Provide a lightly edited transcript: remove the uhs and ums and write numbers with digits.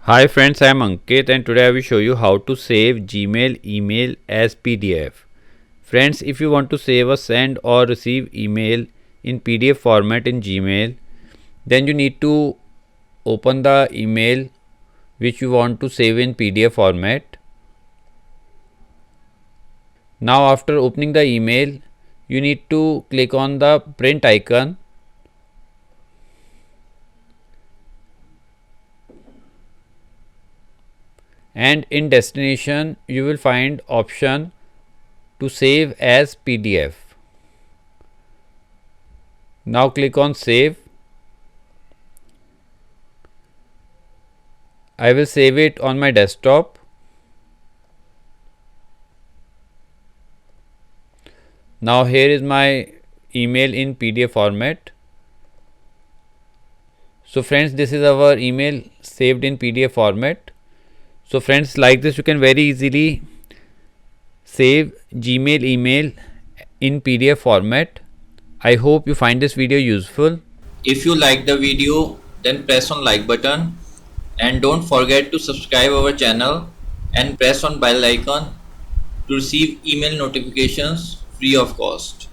Hi friends, I am Ankit and today I will show you how to save Gmail email as PDF. Friends, if you want to save or send or receive email in PDF format in Gmail, then you need to open the email which you want to save in PDF format. Now after opening the email, you need to click on the print icon. And in destination you will find option to save as PDF. Now click on save. I will save it on my desktop. Now here is my email in PDF format. So friends, this is our email saved in PDF format. So friends, like this you can very easily save Gmail email in PDF format. I hope you find this video useful. If you like the video, then press on like button and don't forget to subscribe our channel and press on bell icon to receive email notifications free of cost.